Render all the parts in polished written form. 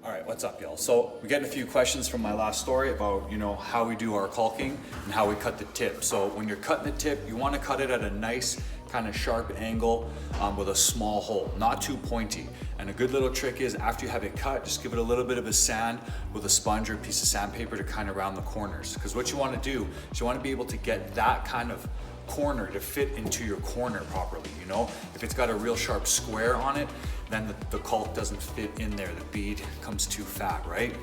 All right, what's up, y'all? So we're getting a few questions from my last story about, how we do our caulking and how we cut the tip. So when you're cutting the tip, you want to cut it at a nice kind of sharp angle with a small hole, not too pointy. And a good little trick is after you have it cut, just give it a little bit of a sand with a sponge or a piece of sandpaper to kind of round the corners. Because what you want to do is you want to be able to get that kind of corner to fit into your corner properly. If it's got a real sharp square on it, then the caulk doesn't fit in there. The bead comes too fat, right?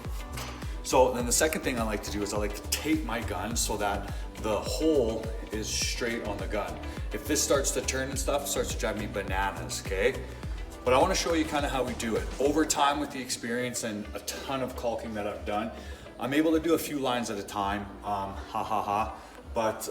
So then the second thing I like to do is I like to tape my gun so that the hole is straight on the gun. If this starts to turn and stuff, it starts to drive me bananas, okay? But I want to show you kind of how we do it. Over time with the experience and a ton of caulking that I've done, I'm able to do a few lines at a time, But,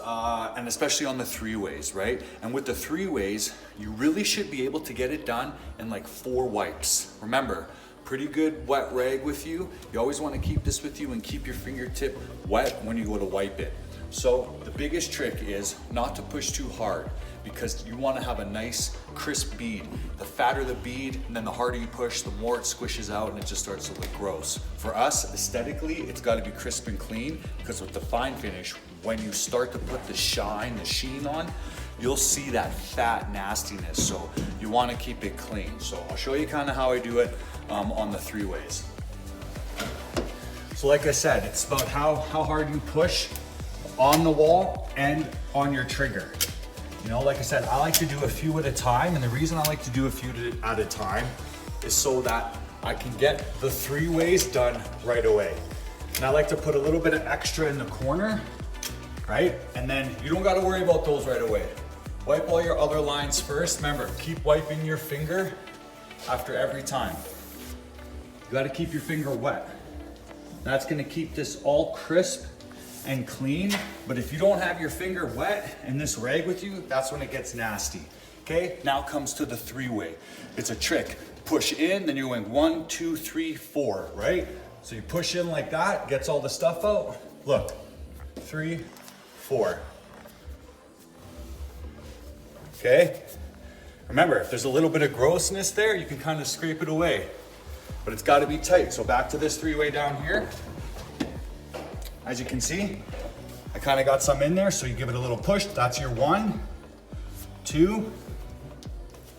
and especially on the 3-ways, right? And with the 3-ways, you really should be able to get it done in like 4 wipes. Remember, pretty good wet rag with you. You always want to keep this with you and keep your fingertip wet when you go to wipe it. So the biggest trick is not to push too hard because you want to have a nice crisp bead. The fatter the bead and then the harder you push, the more it squishes out and it just starts to look gross. For us, aesthetically, it's got to be crisp and clean because with the fine finish, when you start to put the sheen on, you'll see that fat nastiness. So you want to keep it clean. So I'll show you kind of how I do it on the 3-ways. So like I said, it's about how hard you push on the wall and on your trigger. Like I said, I like to do a few at a time. And the reason I like to do a few at a time is so that I can get the 3-ways done right away. And I like to put a little bit of extra in the corner, right? And then you don't gotta worry about those right away. Wipe all your other lines first. Remember, keep wiping your finger after every time. You gotta keep your finger wet. That's gonna keep this all crisp and clean, but if you don't have your finger wet and this rag with you, that's when it gets nasty. Okay, now comes to the 3-way. It's a trick. Push in, then you're going 1, 2, 3, 4, right? So you push in like that, gets all the stuff out. Look, 3, 4. Okay? Remember, if there's a little bit of grossness there, you can kind of scrape it away, but it's got to be tight. So back to this 3-way down here. As you can see, I kind of got some in there, so you give it a little push. That's your 1, 2,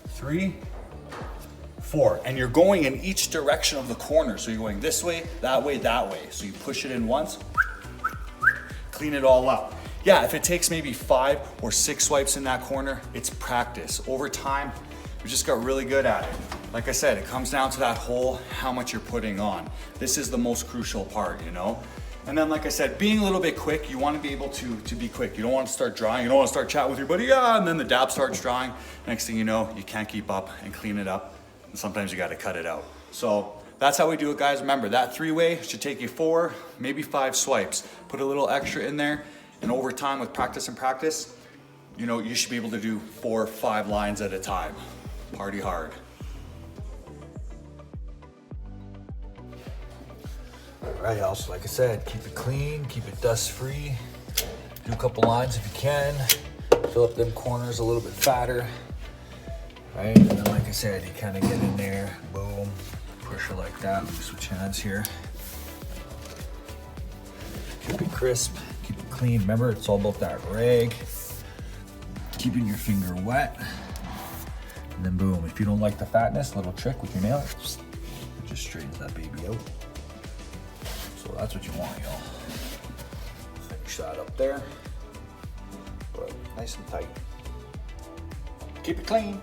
3, 4. And you're going in each direction of the corner. So you're going this way, that way, that way. So you push it in once, clean it all up. Yeah, if it takes maybe 5 or 6 swipes in that corner, it's practice. Over time, we just got really good at it. Like I said, it comes down to that hole, how much you're putting on. This is the most crucial part, And then, like I said, being a little bit quick, you want to be able to be quick. You don't want to start drying. You don't want to start chatting with your buddy, and then the dab starts drying. Next thing you know, you can't keep up and clean it up. And sometimes you got to cut it out. So that's how we do it, guys. Remember, that 3-way should take you 4, maybe 5 swipes. Put a little extra in there. And over time, with practice and practice, you should be able to do 4 or 5 lines at a time. Party hard. All right, y'all, so like I said, keep it clean, keep it dust-free. Do a couple lines if you can. Fill up them corners a little bit fatter. Right, and then like I said, you kind of get in there, boom, push it like that. Let me switch hands here. Keep it crisp, keep it clean. Remember, it's all about that rag. Keeping your finger wet. And then boom, if you don't like the fatness, little trick with your nail, it just straightens that baby out. So that's what you want, y'all. Finish that up there. But nice and tight. Keep it clean.